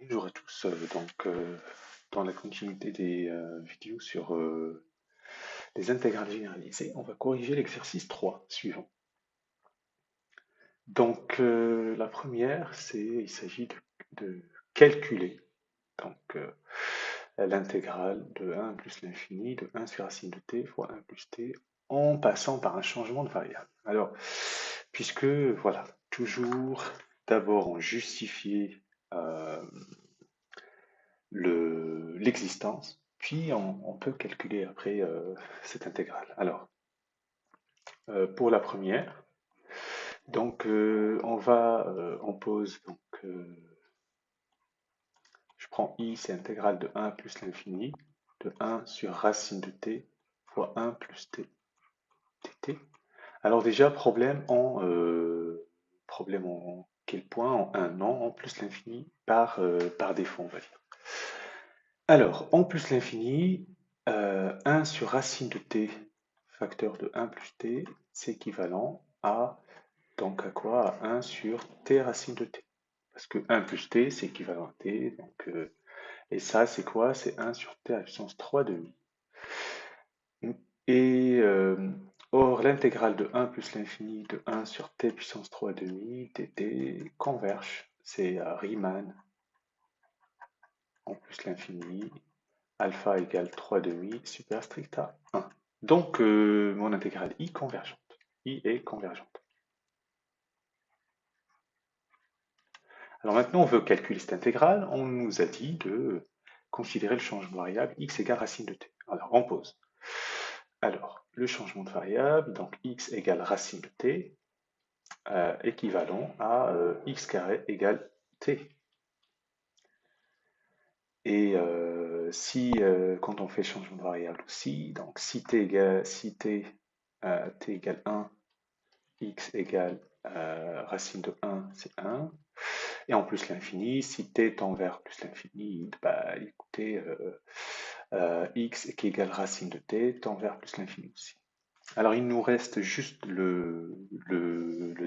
Bonjour à tous. Dans la continuité des vidéos sur les intégrales généralisées, on va corriger l'exercice 3 suivant. La première, il s'agit de calculer l'intégrale de 1 plus l'infini de 1 sur racine de t fois 1 plus t en passant par un changement de variable. Alors, puisque, voilà, toujours d'abord on justifie euh, l'existence, puis on peut calculer après cette intégrale. Alors, pour la première, on pose, je prends i, c'est intégrale de 1 plus l'infini, de 1 sur racine de t fois 1 plus t, dt. Alors déjà, problème en quel point? En un non, en plus l'infini par défaut, on va dire. Alors, en plus l'infini, 1 sur racine de t, facteur de 1 plus t, c'est équivalent à quoi? À 1 sur t racine de t. Parce que 1 plus t, c'est équivalent à t. Et ça, c'est quoi? C'est 1 sur t à la puissance 3 demi. Et or, l'intégrale de 1 plus l'infini de 1 sur t puissance 3 demi dt converge. C'est Riemann en plus l'infini alpha égale 3 demi super stricta 1. Mon intégrale I convergente. I est convergente. Alors maintenant, on veut calculer cette intégrale. On nous a dit de considérer le changement de variable x égale racine de t. Alors, on pose. Alors, le changement de variable, donc x égale racine de t, équivalent à x carré égale t. Et quand on fait le changement de variable aussi, donc si t égale 1, x égale racine de 1, c'est 1. Et en plus l'infini, si t tend vers plus l'infini, bah écoutez, x qui égale racine de t tend vers plus l'infini aussi. Alors il nous reste juste le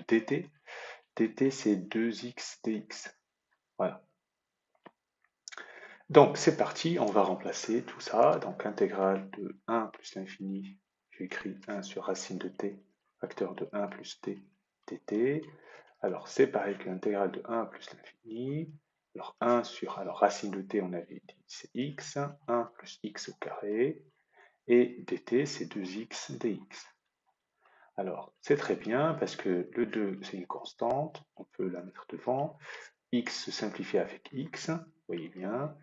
dt. dt c'est 2x dx. Voilà. Donc c'est parti, on va remplacer tout ça. Donc intégrale de 1 plus l'infini, j'écris 1 sur racine de t, facteur de 1 plus t dt. Alors c'est pareil que l'intégrale de 1 plus l'infini. Alors racine de t, on avait dit c'est x, 1 plus x au carré, et dt c'est 2x dx. Alors c'est très bien parce que le 2 c'est une constante, on peut la mettre devant. X se simplifie avec x, vous voyez bien,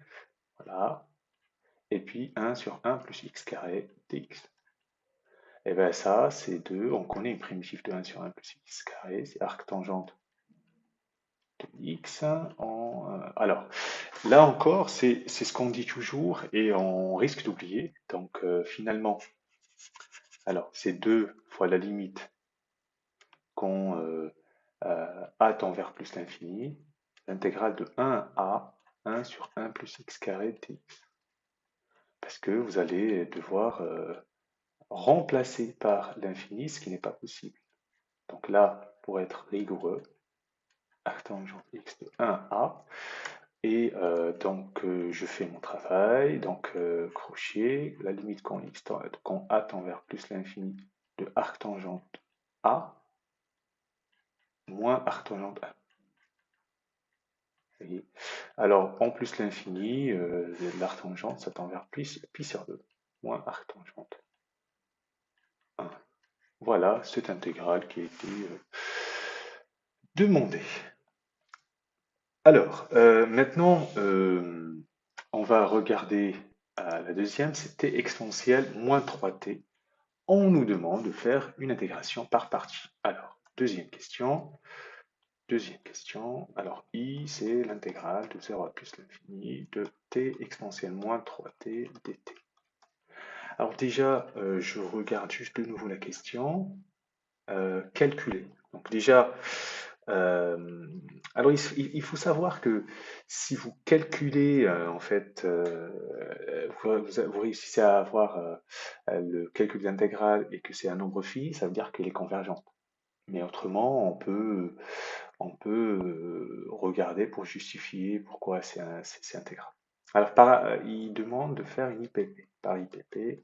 voilà. Et puis 1 sur 1 plus x carré dx. Et bien ça, c'est 2, on connaît une primitive de 1 sur 1 plus x carré, c'est arctangente de x. Alors, là encore, c'est ce qu'on dit toujours et on risque d'oublier. Finalement, alors c'est 2 fois la limite quand a tend vers plus l'infini, l'intégrale de 1 à 1 sur 1 plus x carré dx. Parce que vous allez devoir remplacer par l'infini, ce qui n'est pas possible. Donc là, pour être rigoureux, arctangente x de 1 à, et je fais mon travail, crochet, la limite quand a tend vers plus l'infini de arctangente a, moins arctangente a. Vous voyez. Alors, en plus l'infini, l'arctangente, ça tend vers pi sur 2, moins arctangente 1. Voilà cette intégrale qui a été demandée. Alors, maintenant, on va regarder la deuxième, c'était exponentielle moins 3t. On nous demande de faire une intégration par partie. Alors, deuxième question. Alors, i, c'est l'intégrale de 0 à plus l'infini de t exponentielle moins 3t dt. Alors déjà, je regarde juste de nouveau la question. Calculer. Donc déjà, euh, alors il faut savoir que si vous calculez, vous réussissez à avoir le calcul d'intégrale et que c'est un nombre fini, ça veut dire qu'elle est convergente. Mais autrement, on peut regarder pour justifier pourquoi c'est intégral. Alors, il demande de faire une IPP. Par IPP,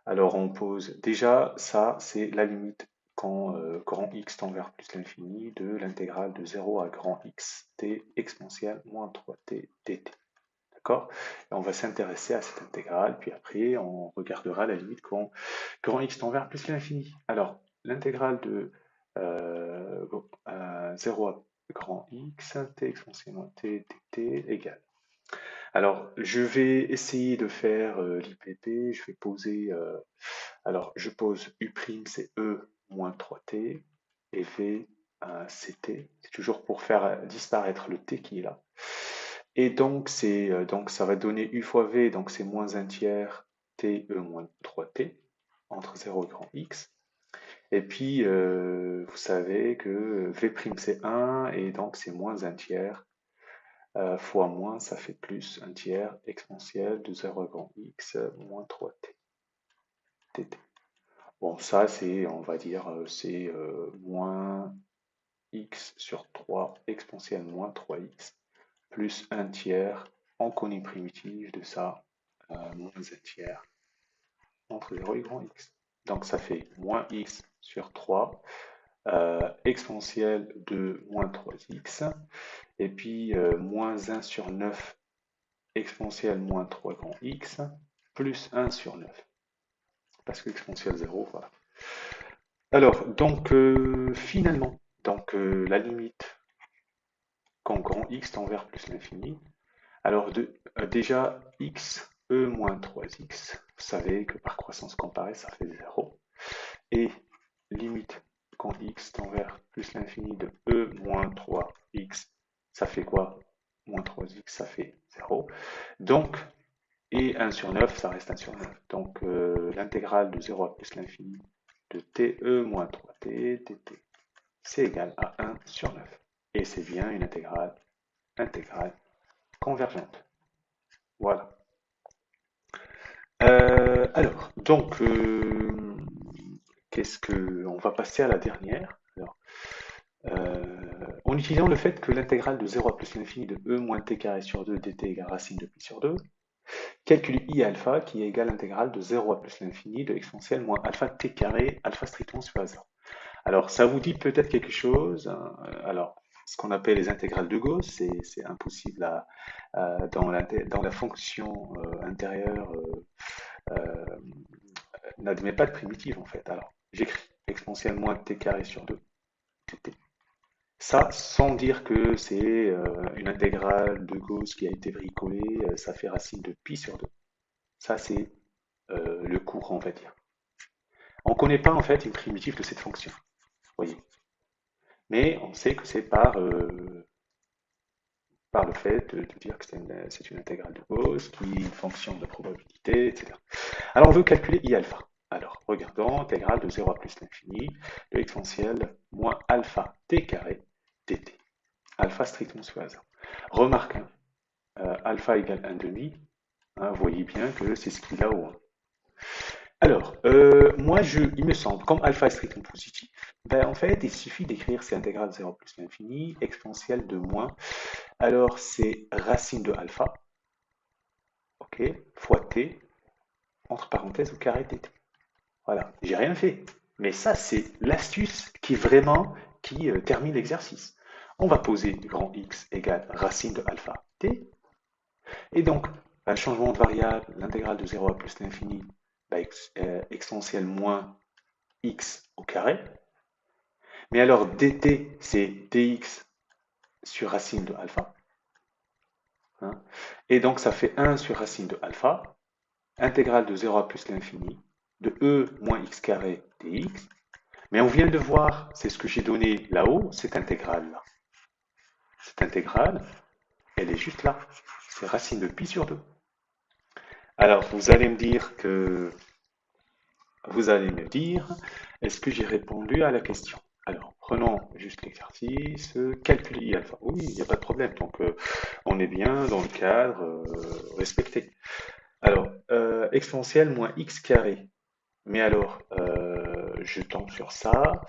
alors on pose déjà, ça c'est la limite quand grand X tend vers plus l'infini de l'intégrale de 0 à grand X t exponentielle moins 3t dt. D'accord? Et on va s'intéresser à cette intégrale, puis après on regardera la limite quand grand X tend vers plus l'infini. Alors, l'intégrale de 0 à grand X, t exponentielle moins t dt égale. Alors, je vais essayer de faire l'IPP, je vais poser, alors je pose U', c'est E moins 3t, et V, c'est t, c'est toujours pour faire disparaître le t qui est là. Et donc, donc ça va donner U fois V, donc c'est moins un tiers t, E moins 3t, entre 0 et grand X. Et puis, vous savez que V' c'est 1, et donc c'est moins un tiers fois moins, ça fait plus un tiers exponentielle de 0 à grand X moins 3t dt. Bon, ça c'est, on va dire, c'est moins x sur 3 exponentielle moins 3x plus un tiers, on connaît primitive de ça, moins un tiers entre 0 et grand X. Donc ça fait moins x sur 3 exponentielle de moins 3x, et puis moins 1 sur 9 exponentielle moins 3 grand X, plus 1 sur 9, parce que exponentielle 0, voilà. Alors, donc, finalement, donc, la limite quand grand X tend vers plus l'infini, alors déjà, x, e moins 3x, vous savez que par croissance comparée, ça fait 0, et limite quand x tend vers plus l'infini de e moins 3x, ça fait quoi? Moins 3x, ça fait 0. Donc, et 1 sur 9, ça reste 1 sur 9. Donc, l'intégrale de 0 à plus l'infini de te moins 3t dt, c'est égal à 1 sur 9. Et c'est bien une intégrale convergente. Voilà. Alors, donc, on va passer à la dernière. Alors, en utilisant le fait que l'intégrale de 0 à plus l'infini de e moins t carré sur 2 dt égale racine de pi sur 2, calcule I alpha qui est égal à l'intégrale de 0 à plus l'infini de exponentielle moins alpha t carré, alpha strictement supérieur à 0. Alors, ça vous dit peut-être quelque chose, hein. Alors, ce qu'on appelle les intégrales de Gauss, c'est impossible dans la fonction intérieure, n'admet pas de primitive en fait. Alors, j'écris exponentielle moins t carré sur 2 dt. Ça, sans dire que c'est une intégrale de Gauss qui a été bricolée, ça fait racine de pi sur 2. Ça, c'est le cours, on va dire. On ne connaît pas en fait une primitive de cette fonction, voyez. Mais on sait que c'est par le fait de dire que c'est une intégrale de Gauss qui est une fonction de probabilité, etc. Alors on veut calculer I alpha. Alors regardons, intégrale de 0 à plus l'infini de exponentielle moins alpha t carré dt. Alpha strictement supérieur à 0. Remarque, hein, alpha égale 1 demi. Hein, vous voyez bien que c'est ce qu'il a au 1. Alors, moi, il me semble, comme alpha est strictement positif, ben, en fait, il suffit d'écrire ces intégrales de 0 plus l'infini, exponentielle de moins. Alors, c'est racine de alpha, ok, fois t, entre parenthèses, au carré dt. Voilà, j'ai rien fait. Mais ça, c'est l'astuce qui termine l'exercice. On va poser grand X égale racine de alpha t. Et donc, le changement de variable, l'intégrale de 0 à plus l'infini, exponentielle moins x au carré. Mais alors dt, c'est dx sur racine de alpha. Hein. Et donc ça fait 1 sur racine de alpha, intégrale de 0 à plus l'infini, de e moins x carré dx. Mais on vient de voir, c'est ce que j'ai donné là-haut, cette intégrale-là. Cette intégrale, elle est juste là. C'est racine de pi sur 2. Alors, vous allez me dire, est-ce que j'ai répondu à la question? Alors, prenons juste l'exercice, calculer I alpha. Oui, il n'y a pas de problème. Donc, on est bien dans le cadre respecté. Alors, exponentielle moins x carré. Mais alors, je tombe sur ça.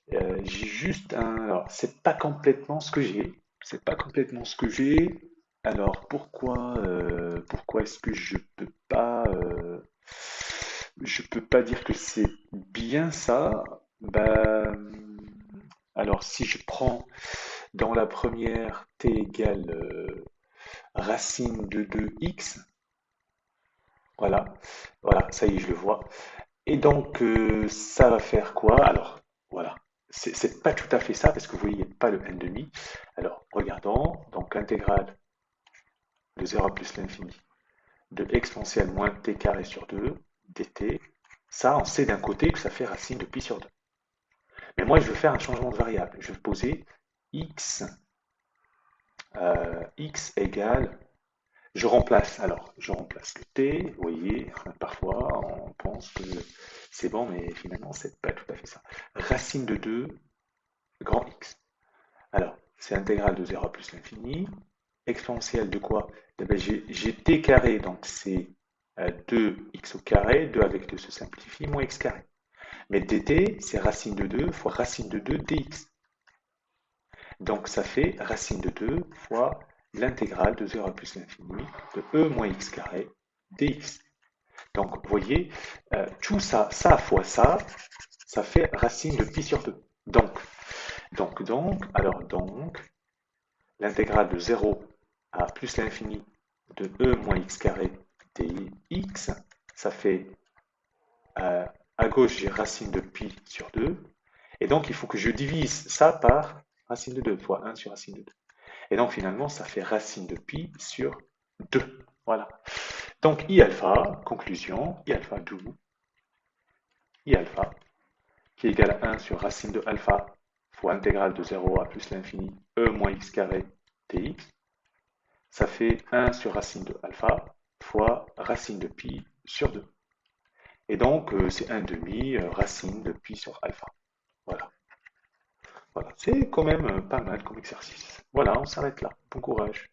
J'ai juste un. Alors, c'est pas complètement ce que j'ai. C'est pas complètement ce que j'ai. Alors, pourquoi est-ce que je peux pas dire que c'est bien ça? Ben, alors, si je prends dans la première t égale racine de 2x, voilà, voilà, ça y est, je le vois. Et donc, ça va faire quoi? Alors, voilà. C'est pas tout à fait ça, parce que vous voyez, il n'y a pas le n demi. Alors, regardons. Donc, intégrale de 0 à plus l'infini de exponentielle moins t carré sur 2 dt. Ça, on sait d'un côté que ça fait racine de pi sur 2. Mais moi, je veux faire un changement de variable. Je veux poser x, x égale. Je remplace le t. Vous voyez, parfois, on pense que c'est bon, mais finalement, c'est pas tout à fait ça. Racine de 2 grand X. Alors, c'est intégrale de 0 à plus l'infini. Exponentielle de quoi? Eh ben, j'ai t carré, donc c'est 2x au carré, 2 avec 2 se simplifie, moins x carré. Mais dt, c'est racine de 2 fois racine de 2 dx. Donc ça fait racine de 2 fois l'intégrale de 0 à plus l'infini de e moins x carré dx. Donc vous voyez, tout ça, ça fois ça fait racine de pi sur 2. Donc, l'intégrale de 0 à plus l'infini de e moins x carré dx, ça fait, à gauche, j'ai racine de pi sur 2. Et donc, il faut que je divise ça par racine de 2 fois 1 sur racine de 2. Et donc, finalement, ça fait racine de pi sur 2. Voilà. Donc, I alpha, conclusion, I alpha d'où I alpha, qui est égal à 1 sur racine de alpha fois intégrale de 0 à plus l'infini e moins x carré dx, ça fait 1 sur racine de alpha fois racine de pi sur 2. Et donc, c'est 1 demi racine de pi sur alpha. Voilà. Voilà. C'est quand même pas mal comme exercice. Voilà, on s'arrête là. Bon courage.